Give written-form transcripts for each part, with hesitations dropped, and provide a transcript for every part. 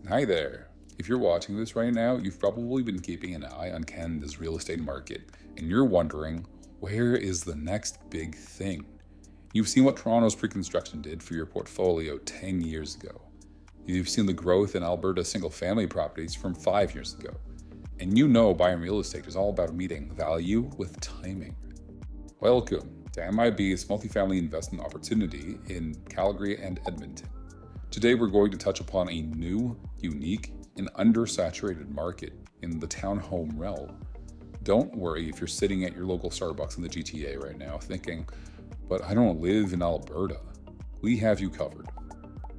Hi there. If you're watching this right now, you've probably been keeping an eye on Canada's real estate market, and you're wondering, where is the next big thing? You've seen what Toronto's pre-construction did for your portfolio 10 years ago. You've seen the growth in Alberta single-family properties from 5 years ago. And you know buying real estate is all about meeting value with timing. Welcome to MIB's multifamily investment opportunity in Calgary and Edmonton. Today we're going to touch upon a new, unique, and undersaturated market in the townhome realm. Don't worry if you're sitting at your local Starbucks in the GTA right now thinking, but I don't live in Alberta. We have you covered.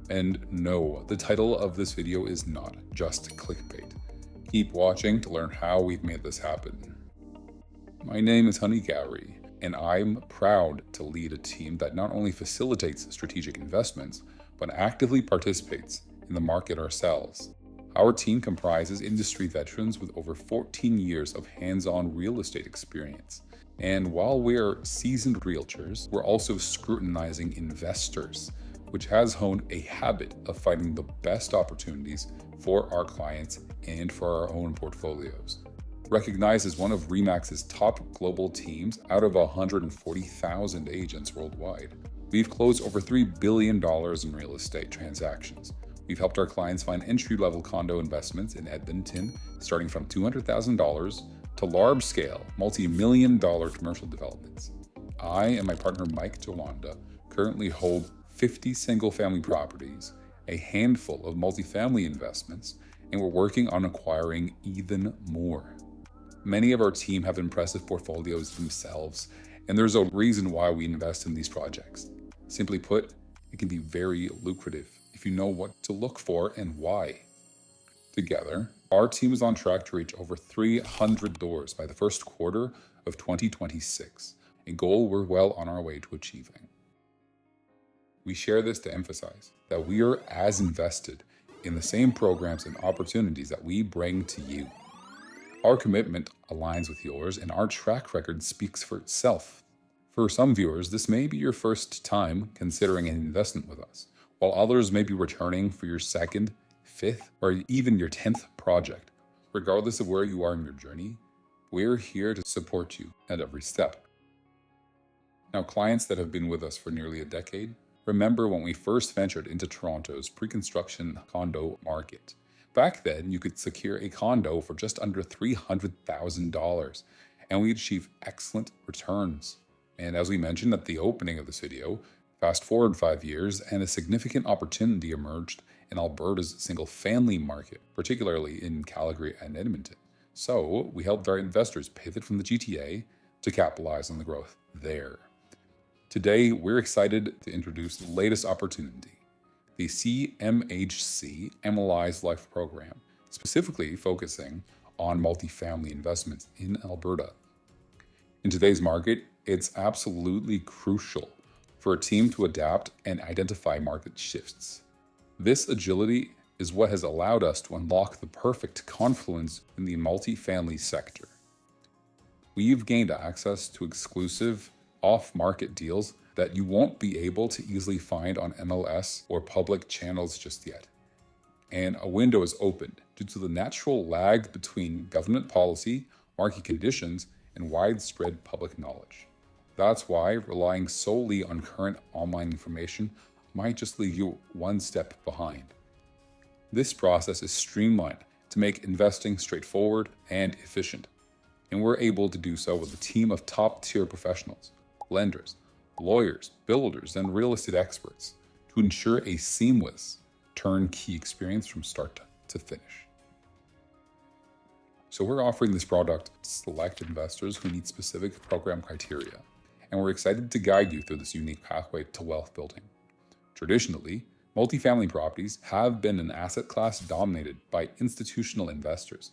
And no, the title of this video is not just clickbait. Keep watching to learn how we've made this happen. My name is Honey Gowrie, and I'm proud to lead a team that not only facilitates strategic investments, but actively participates in the market ourselves. Our team comprises industry veterans with over 14 years of hands-on real estate experience. And while we're seasoned realtors, we're also scrutinizing investors, which has honed a habit of finding the best opportunities for our clients and for our own portfolios. Recognized as one of RE/MAX's top global teams out of 140,000 agents worldwide, we've closed over $3 billion in real estate transactions. We've helped our clients find entry-level condo investments in Edmonton, starting from $200,000 to large-scale, multi-million-dollar commercial developments. I and my partner Mike Jawanda currently hold 50 single-family properties, a handful of multifamily investments, and we're working on acquiring even more. Many of our team have impressive portfolios themselves, and there's a reason why we invest in these projects. Simply put, it can be very lucrative if you know what to look for and why. Together, our team is on track to reach over 300 doors by the first quarter of 2026, a goal we're well on our way to achieving. We share this to emphasize that we are as invested in the same programs and opportunities that we bring to you. Our commitment aligns with yours, and our track record speaks for itself. For some viewers, this may be your first time considering an investment with us, while others may be returning for your second, fifth, or even your 10th project. Regardless of where you are in your journey, we're here to support you at every step. Now, clients that have been with us for nearly a decade, remember when we first ventured into Toronto's pre-construction condo market. Back then, you could secure a condo for just under $300,000, and we achieved excellent returns. And as we mentioned at the opening of this video, fast forward 5 years and a significant opportunity emerged in Alberta's single-family market, particularly in Calgary and Edmonton. So we helped our investors pivot from the GTA to capitalize on the growth there. Today, we're excited to introduce the latest opportunity, the CMHC MLI Select program, specifically focusing on multifamily investments in Alberta. In today's market, it's absolutely crucial for a team to adapt and identify market shifts. This agility is what has allowed us to unlock the perfect confluence in the multifamily sector. We've gained access to exclusive, off-market deals that you won't be able to easily find on MLS or public channels just yet. And a window is opened due to the natural lag between government policy, market conditions, and widespread public knowledge. That's why relying solely on current online information might just leave you one step behind. This process is streamlined to make investing straightforward and efficient, and we're able to do so with a team of top-tier professionals, lenders, lawyers, builders, and real estate experts to ensure a seamless, turnkey experience from start to finish. So we're offering this product to select investors who meet specific program criteria, and we're excited to guide you through this unique pathway to wealth building. Traditionally, multifamily properties have been an asset class dominated by institutional investors.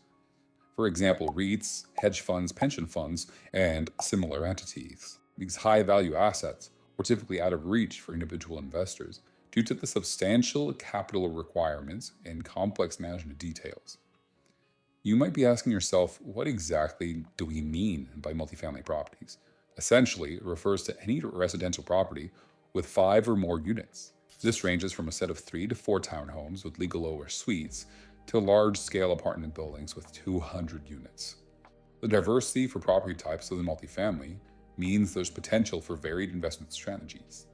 For example, REITs, hedge funds, pension funds, and similar entities. These high-value assets were typically out of reach for individual investors due to the substantial capital requirements and complex management details. You might be asking yourself, what exactly do we mean by multifamily properties? Essentially, it refers to any residential property with 5 or more units. This ranges from a set of 3 to 4 townhomes with legal or suites to large-scale apartment buildings with 200 units. The diversity for property types of the multifamily means there's potential for varied investment strategies,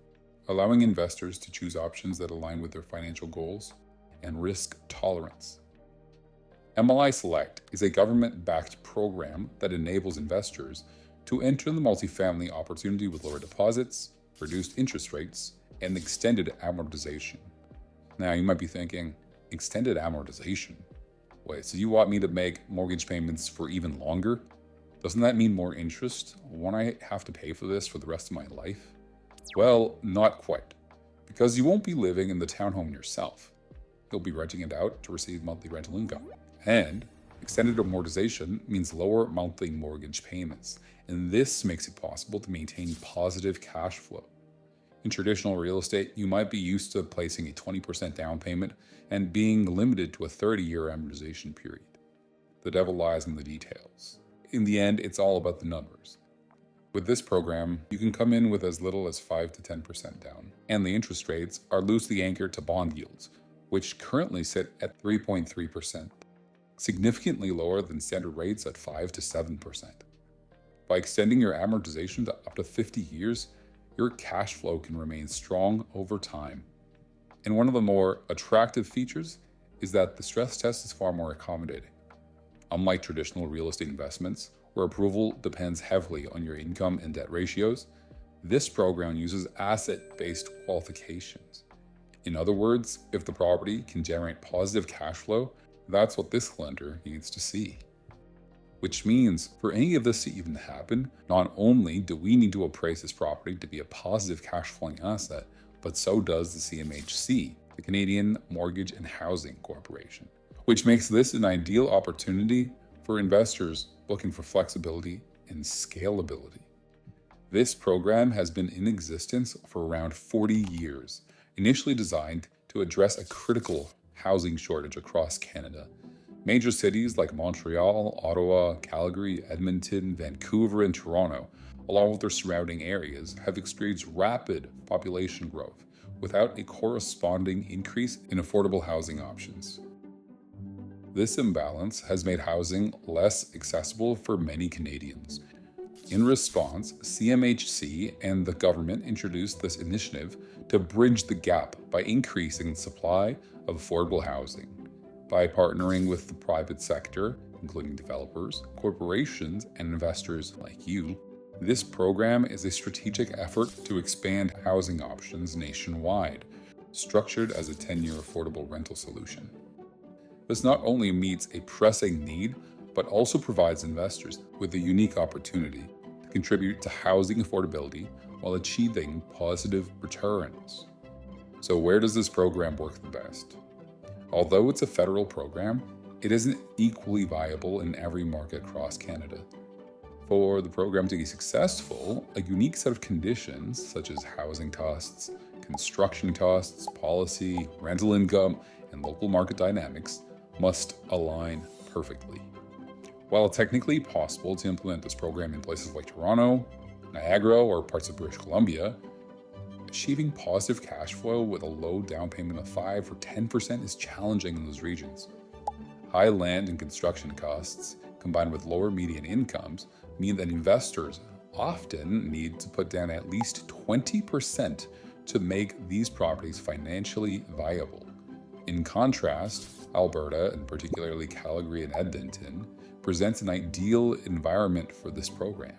allowing investors to choose options that align with their financial goals and risk tolerance. MLI Select is a government-backed program that enables investors to enter the multifamily opportunity with lower deposits, reduced interest rates, and extended amortization. Now, you might be thinking, extended amortization? Wait, so you want me to make mortgage payments for even longer? Doesn't that mean more interest? Won't I have to pay for this for the rest of my life? Well, not quite, because you won't be living in the townhome yourself. You'll be renting it out to receive monthly rental income. And extended amortization means lower monthly mortgage payments, and this makes it possible to maintain positive cash flow. In traditional real estate, you might be used to placing a 20% down payment and being limited to a 30-year amortization period. The devil lies in the details. In the end, it's all about the numbers. With this program, you can come in with as little as 5 to 10% down, and the interest rates are loosely anchored to bond yields, which currently sit at 3.3%, significantly lower than standard rates at 5 to 7%. By extending your amortization to up to 50 years, your cash flow can remain strong over time. And one of the more attractive features is that the stress test is far more accommodating. Unlike traditional real estate investments, where approval depends heavily on your income and debt ratios, this program uses asset-based qualifications. In other words, if the property can generate positive cash flow, that's what this lender needs to see. Which means, for any of this to even happen, not only do we need to appraise this property to be a positive cash flowing asset, but so does the CMHC, the Canadian Mortgage and Housing Corporation, which makes this an ideal opportunity for investors looking for flexibility and scalability. This program has been in existence for around 40 years, initially designed to address a critical housing shortage across Canada. Major cities like Montreal, Ottawa, Calgary, Edmonton, Vancouver, and Toronto, along with their surrounding areas, have experienced rapid population growth without a corresponding increase in affordable housing options. This imbalance has made housing less accessible for many Canadians. In response, CMHC and the government introduced this initiative to bridge the gap by increasing the supply of affordable housing. By partnering with the private sector, including developers, corporations, and investors like you, this program is a strategic effort to expand housing options nationwide, structured as a 10-year affordable rental solution. This not only meets a pressing need, but also provides investors with a unique opportunity to contribute to housing affordability while achieving positive returns. So where does this program work the best? Although it's a federal program, it isn't equally viable in every market across Canada. For the program to be successful, a unique set of conditions such as housing costs, construction costs, policy, rental income, and local market dynamics must align perfectly. While technically possible to implement this program in places like Toronto, Niagara, or parts of British Columbia, achieving positive cash flow with a low down payment of 5 or 10% is challenging in those regions. High land and construction costs, combined with lower median incomes, mean that investors often need to put down at least 20% to make these properties financially viable. In contrast, Alberta, and particularly Calgary and Edmonton, presents an ideal environment for this program.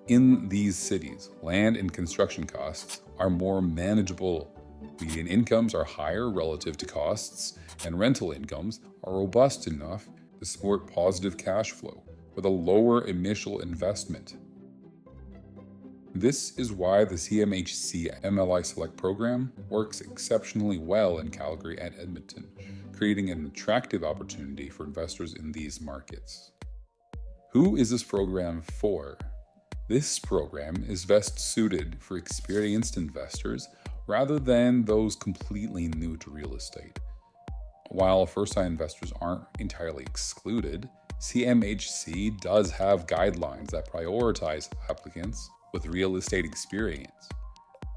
In these cities, land and construction costs are more manageable, median incomes are higher relative to costs, and rental incomes are robust enough to support positive cash flow with a lower initial investment. This is why the CMHC MLI Select program works exceptionally well in Calgary and Edmonton, creating an attractive opportunity for investors in these markets. Who is this program for? This program is best suited for experienced investors rather than those completely new to real estate. While first-time investors aren't entirely excluded, CMHC does have guidelines that prioritize applicants with real estate experience.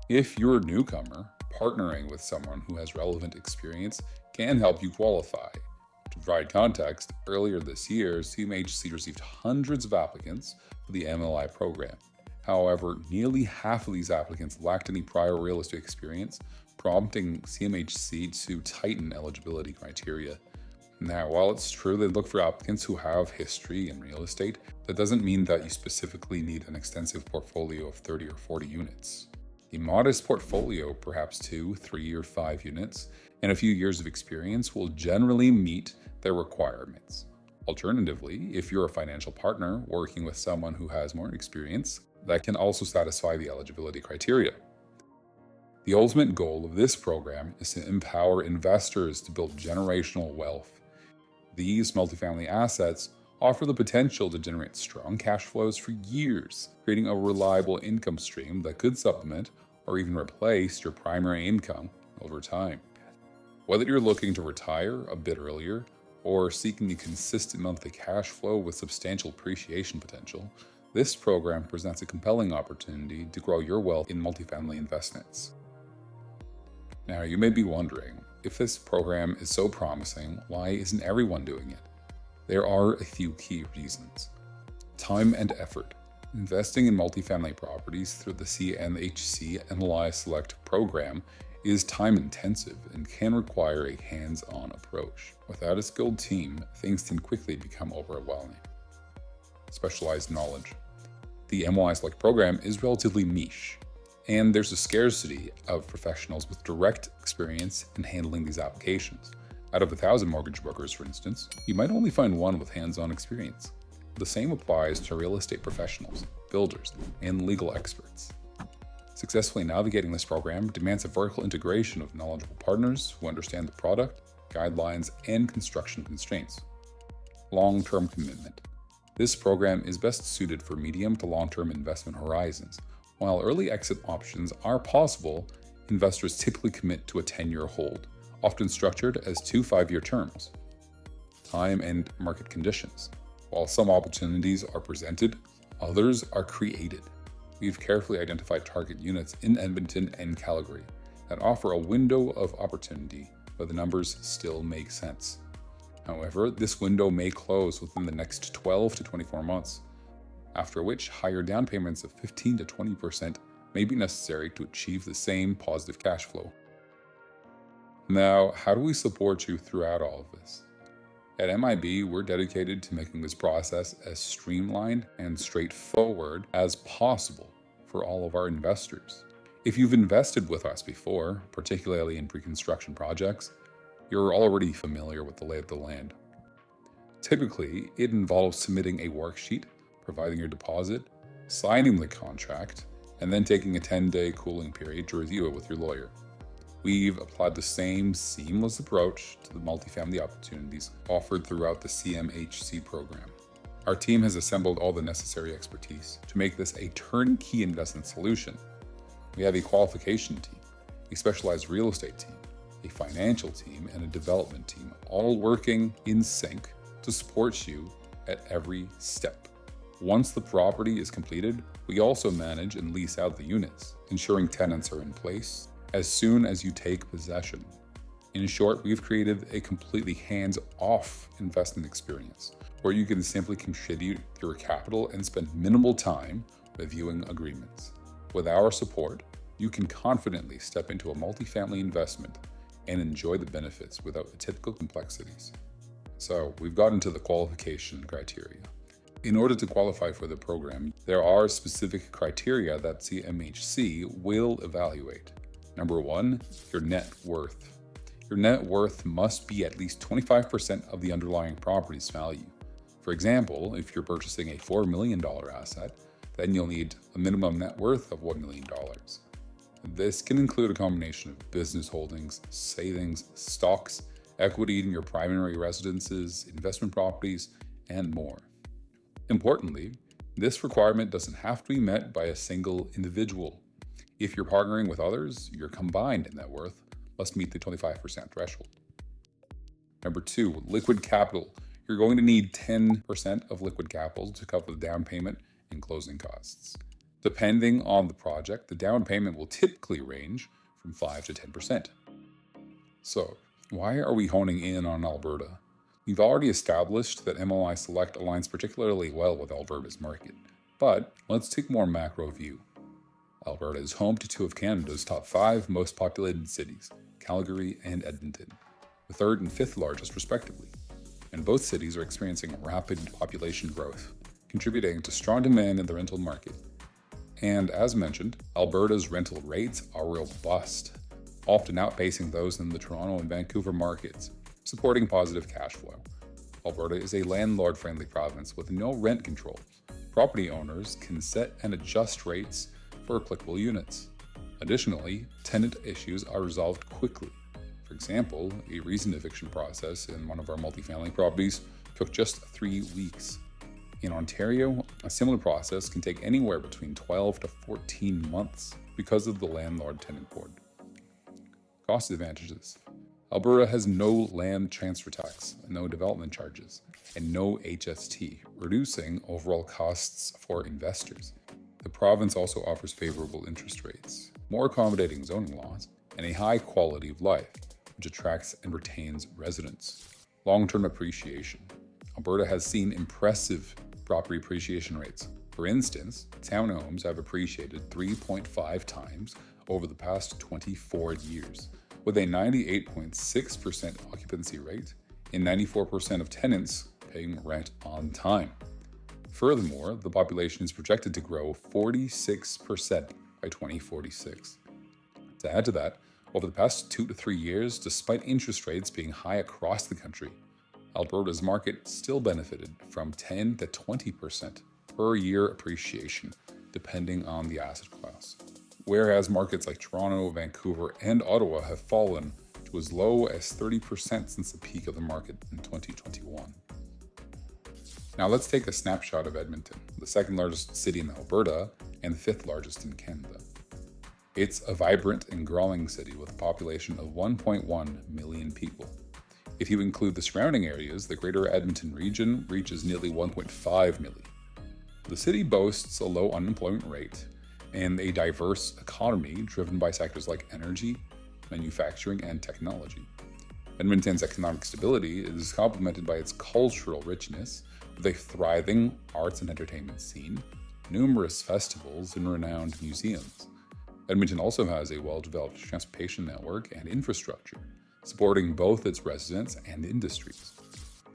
If you're a newcomer, partnering with someone who has relevant experience can help you qualify. To provide context, earlier this year, CMHC received hundreds of applicants for the MLI program. However, nearly half of these applicants lacked any prior real estate experience, prompting CMHC to tighten eligibility criteria. Now, while it's true they look for applicants who have history in real estate, that doesn't mean that you specifically need an extensive portfolio of 30 or 40 units. A modest portfolio, perhaps 2, 3, or 5 units, and a few years of experience will generally meet their requirements. Alternatively, if you're a financial partner working with someone who has more experience, that can also satisfy the eligibility criteria. The ultimate goal of this program is to empower investors to build generational wealth. These multifamily assets offer the potential to generate strong cash flows for years, creating a reliable income stream that could supplement or even replace your primary income over time. Whether you're looking to retire a bit earlier or seeking a consistent monthly cash flow with substantial appreciation potential, this program presents a compelling opportunity to grow your wealth in multifamily investments. Now, you may be wondering, if this program is so promising, why isn't everyone doing it? There are a few key reasons. Time and effort. Investing in multifamily properties through the CMHC MLI Select program is time-intensive and can require a hands-on approach. Without a skilled team, things can quickly become overwhelming. Specialized knowledge. The MLI Select program is relatively niche, and there's a scarcity of professionals with direct experience in handling these applications. Out of 1,000 mortgage brokers, for instance, you might only find one with hands-on experience. The same applies to real estate professionals, builders, and legal experts. Successfully navigating this program demands a vertical integration of knowledgeable partners who understand the product, guidelines, and construction constraints. Long-term commitment. This program is best suited for medium to long-term investment horizons. While early exit options are possible, investors typically commit to a 10-year hold, often structured as 2 5-year terms. Time and market conditions. While some opportunities are presented, others are created. We've carefully identified target units in Edmonton and Calgary that offer a window of opportunity, but the numbers still make sense. However, this window may close within the next 12 to 24 months, after which higher down payments of 15 to 20% may be necessary to achieve the same positive cash flow. Now, how do we support you throughout all of this? At MIB, we're dedicated to making this process as streamlined and straightforward as possible for all of our investors. If you've invested with us before, particularly in pre-construction projects, you're already familiar with the lay of the land. Typically, it involves submitting a worksheet, providing your deposit, signing the contract, and then taking a 10-day cooling period to review it with your lawyer. We've applied the same seamless approach to the multifamily opportunities offered throughout the CMHC program. Our team has assembled all the necessary expertise to make this a turnkey investment solution. We have a qualification team, a specialized real estate team, a financial team, and a development team, all working in sync to support you at every step. Once the property is completed, we also manage and lease out the units, ensuring tenants are in place as soon as you take possession. In short, we've created a completely hands-off investment experience where you can simply contribute your capital and spend minimal time reviewing agreements. With our support, you can confidently step into a multifamily investment and enjoy the benefits without the typical complexities. So, we've gotten to the qualification criteria. In order to qualify for the program, there are specific criteria that CMHC will evaluate. Number 1, your net worth. Your net worth must be at least 25% of the underlying property's value. For example, if you're purchasing a $4 million asset, then you'll need a minimum net worth of $1 million. This can include a combination of business holdings, savings, stocks, equity in your primary residences, investment properties, and more. Importantly, this requirement doesn't have to be met by a single individual. If you're partnering with others, your combined net worth must meet the 25% threshold. Number 2, liquid capital. You're going to need 10% of liquid capital to cover the down payment and closing costs. Depending on the project, the down payment will typically range from 5 to 10%. So, why are we honing in on Alberta? We've already established that MLI Select aligns particularly well with Alberta's market, but let's take a more macro view. Alberta is home to two of Canada's top 5 most populated cities, Calgary and Edmonton, the third and fifth largest respectively, and both cities are experiencing rapid population growth, contributing to strong demand in the rental market. And as mentioned, Alberta's rental rates are robust, often outpacing those in the Toronto and Vancouver markets, supporting positive cash flow. Alberta is a landlord-friendly province with no rent control. Property owners can set and adjust rates for applicable units. Additionally, tenant issues are resolved quickly. For example, a recent eviction process in one of our multifamily properties took just 3 weeks. In Ontario, a similar process can take anywhere between 12 to 14 months because of the landlord-tenant board. Cost advantages. Alberta has no land transfer tax, no development charges, and no HST, reducing overall costs for investors. The province also offers favorable interest rates, more accommodating zoning laws, and a high quality of life, which attracts and retains residents. Long-term appreciation. Alberta has seen impressive property appreciation rates. For instance, townhomes have appreciated 3.5 times over the past 24 years, with a 98.6% occupancy rate and 94% of tenants paying rent on time. Furthermore, the population is projected to grow 46% by 2046. To add to that, over the past 2 to 3 years, despite interest rates being high across the country, Alberta's market still benefited from 10 to 20% per year appreciation, depending on the asset class. Whereas markets like Toronto, Vancouver, and Ottawa have fallen to as low as 30% since the peak of the market in 2021. Now let's take a snapshot of Edmonton, the second largest city in Alberta and the fifth largest in Canada. It's a vibrant and growing city with a population of 1.1 million people. If you include the surrounding areas, the greater Edmonton region reaches nearly 1.5 million. The city boasts a low unemployment rate and a diverse economy driven by sectors like energy, manufacturing, and technology. Edmonton's economic stability is complemented by its cultural richness, with a thriving arts and entertainment scene, numerous festivals, and renowned museums. Edmonton also has a well-developed transportation network and infrastructure, supporting both its residents and industries,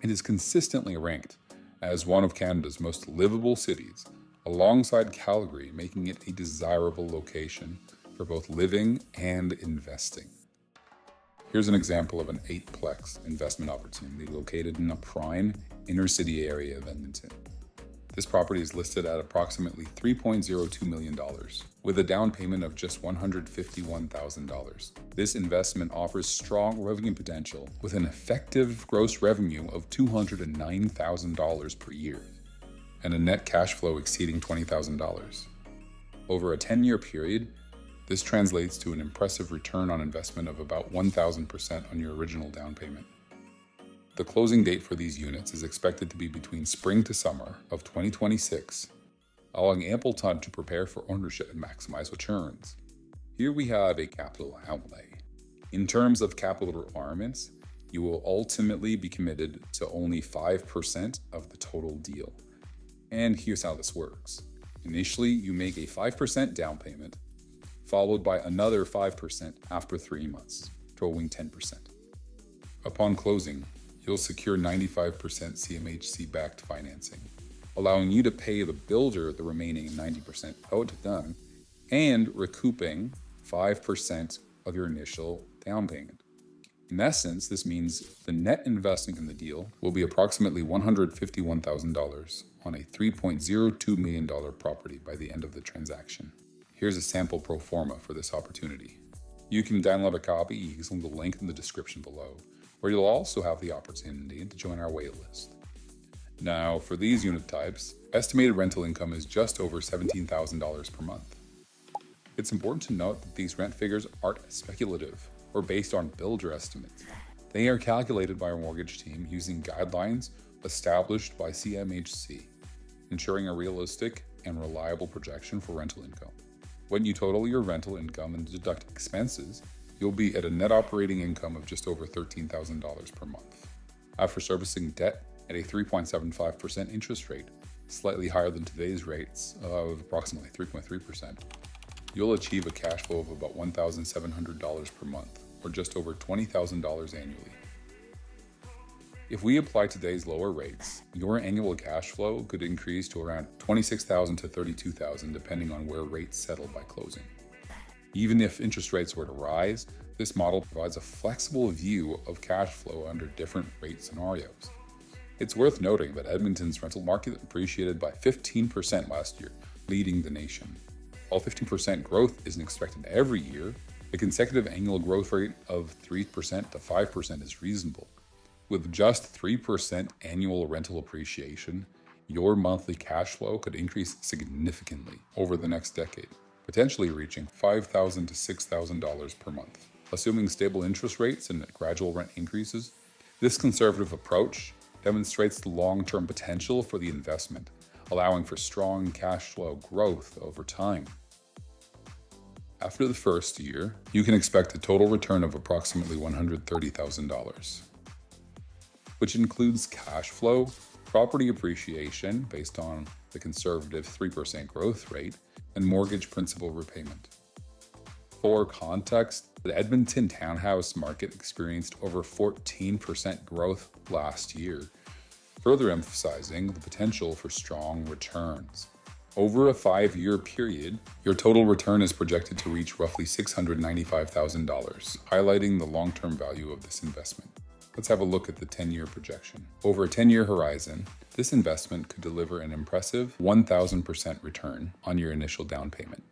and is consistently ranked as one of Canada's most livable cities, alongside Calgary, making it a desirable location for both living and investing. Here's an example of an 8-plex investment opportunity located in a prime inner-city area of Edmonton. This property is listed at approximately $3.02 million, with a down payment of just $151,000. This investment offers strong revenue potential with an effective gross revenue of $209,000 per year and a net cash flow exceeding $20,000. Over a 10-year period, this translates to an impressive return on investment of about 1,000% on your original down payment. The closing date for these units is expected to be between spring to summer of 2026, allowing ample time to prepare for ownership and maximize returns. Here we have a capital outlay. In terms of capital requirements, you will ultimately be committed to only 5% of the total deal. And here's how this works. Initially, you make a 5% down payment, followed by another 5% after 3 months, totaling 10%. Upon closing, you'll secure 95% CMHC-backed financing, allowing you to pay the builder the remaining 90% out done and recouping 5% of your initial down payment. In essence, this means the net investment in the deal will be approximately $151,000 on a $3.02 million property by the end of the transaction. Here's a sample pro forma for this opportunity. You can download a copy using the link in the description below, where you'll also have the opportunity to join our waitlist. Now, for these unit types, estimated rental income is just over $17,000 per month. It's important to note that these rent figures aren't speculative or based on builder estimates. They are calculated by our mortgage team using guidelines established by CMHC, ensuring a realistic and reliable projection for rental income. When you total your rental income and deduct expenses, you'll be at a net operating income of just over $13,000 per month. After servicing debt at a 3.75% interest rate, slightly higher than today's rates of approximately 3.3%, you'll achieve a cash flow of about $1,700 per month, or just over $20,000 annually. If we apply today's lower rates, your annual cash flow could increase to around $26,000 to $32,000 depending on where rates settle by closing. Even if interest rates were to rise, this model provides a flexible view of cash flow under different rate scenarios. It's worth noting that Edmonton's rental market appreciated by 15% last year, leading the nation. While 15% growth isn't expected every year, a consecutive annual growth rate of 3% to 5% is reasonable. With just 3% annual rental appreciation, your monthly cash flow could increase significantly over the next decade, potentially reaching $5,000 to $6,000 per month. Assuming stable interest rates and gradual rent increases, this conservative approach demonstrates the long-term potential for the investment, allowing for strong cash flow growth over time. After the first year, you can expect a total return of approximately $130,000, which includes cash flow, property appreciation based on the conservative 3% growth rate, and mortgage principal repayment. For context, the Edmonton townhouse market experienced over 14% growth last year, further emphasizing the potential for strong returns. Over a 5-year period, your total return is projected to reach roughly $695,000, highlighting the long-term value of this investment. Let's have a look at the 10-year projection. Over a 10-year horizon, this investment could deliver an impressive 1,000% return on your initial down payment,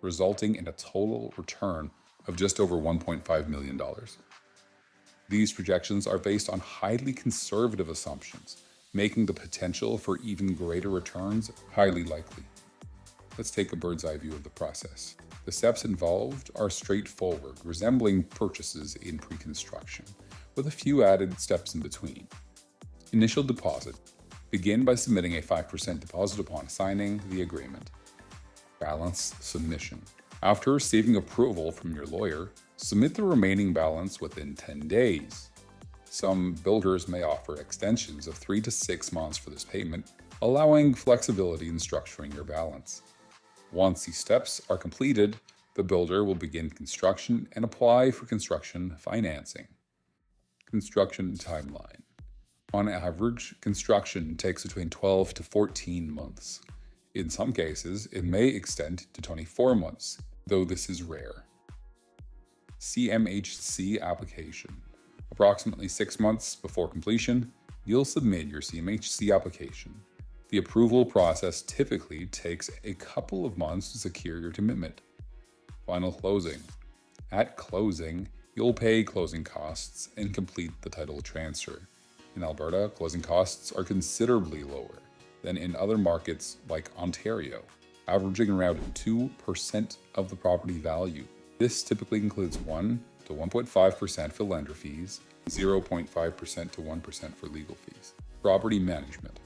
resulting in a total return of just over $1.5 million. These projections are based on highly conservative assumptions, making the potential for even greater returns highly likely. Let's take a bird's eye view of the process. The steps involved are straightforward, resembling purchases in pre-construction, with a few added steps in between. Initial deposit. Begin by submitting a 5% deposit upon signing the agreement. Balance submission. After receiving approval from your lawyer, submit the remaining balance within 10 days. Some builders may offer extensions of 3 to 6 months for this payment, allowing flexibility in structuring your balance. Once these steps are completed, the builder will begin construction and apply for construction financing. Construction timeline. On average, construction takes between 12 to 14 months. In some cases, it may extend to 24 months, though this is rare. CMHC application. Approximately 6 months before completion, you'll submit your CMHC application. The approval process typically takes a couple of months to secure your commitment. Final closing. At closing, you'll pay closing costs and complete the title transfer. In Alberta, closing costs are considerably lower than in other markets like Ontario, averaging around 2% of the property value. This typically includes 1 to 1.5% for lender fees, 0.5% to 1% for legal fees. Property management.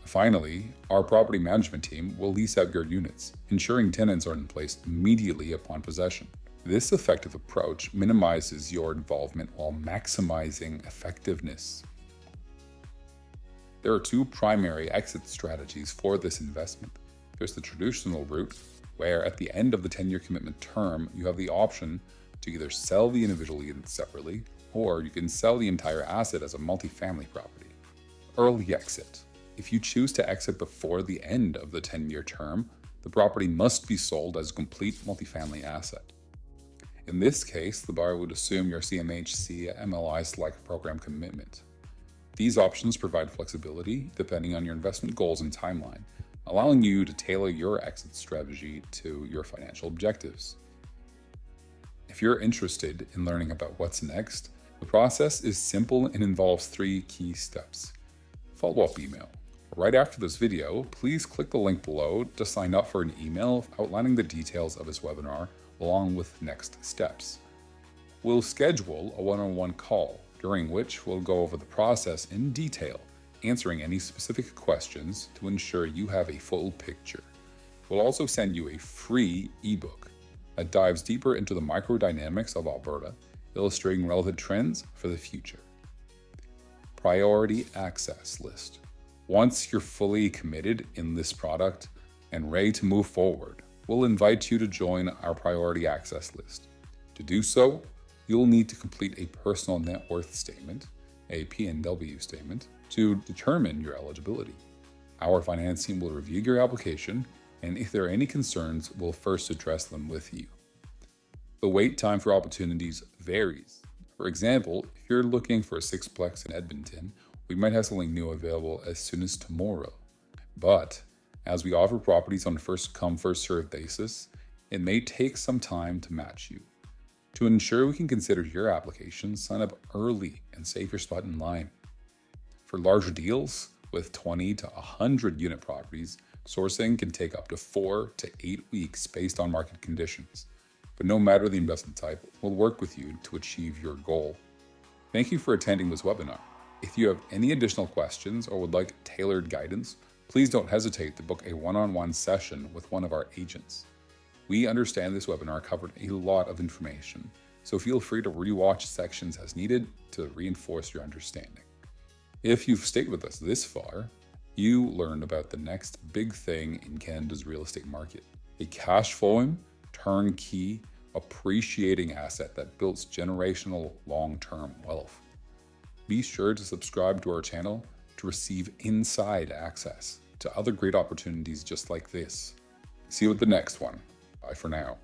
Finally, our property management team will lease out your units, ensuring tenants are in place immediately upon possession. This effective approach minimizes your involvement while maximizing effectiveness. There are 2 primary exit strategies for this investment. There's the traditional route, where at the end of the 10-year commitment term, you have the option to either sell the individual units separately, or you can sell the entire asset as a multifamily property. Early exit. If you choose to exit before the end of the 10-year term, the property must be sold as a complete multifamily asset. In this case, the buyer would assume your CMHC MLI Select program commitment. These options provide flexibility depending on your investment goals and timeline, allowing you to tailor your exit strategy to your financial objectives. If you're interested in learning about what's next, the process is simple and involves 3 key steps. Follow-up email. Right after this video, please click the link below to sign up for an email outlining the details of this webinar along with next steps. We'll schedule a one-on-one call, during which we'll go over the process in detail, answering any specific questions to ensure you have a full picture. We'll also send you a free ebook that dives deeper into the microdynamics of Alberta, illustrating relevant trends for the future. Priority Access List. Once you're fully committed in this product and ready to move forward, we'll invite you to join our Priority Access List. To do so, you'll need to complete a personal net worth statement, a PNW statement, to determine your eligibility. Our finance team will review your application, and if there are any concerns, we'll first address them with you. The wait time for opportunities varies. For example, if you're looking for a sixplex in Edmonton, we might have something new available as soon as tomorrow. But as we offer properties on a first-come, first-served basis, it may take some time to match you. To ensure we can consider your application, sign up early and save your spot in line. For larger deals with 20 to 100 unit properties, sourcing can take up to 4 to 8 weeks based on market conditions. But no matter the investment type, we'll work with you to achieve your goal. Thank you for attending this webinar. If you have any additional questions or would like tailored guidance, please don't hesitate to book a one-on-one session with one of our agents. We understand this webinar covered a lot of information, so feel free to rewatch sections as needed to reinforce your understanding. If you've stayed with us this far, you learned about the next big thing in Canada's real estate market, a cash flowing, turnkey, appreciating asset that builds generational long-term wealth. Be sure to subscribe to our channel to receive inside access to other great opportunities just like this. See you at the next one. Bye for now.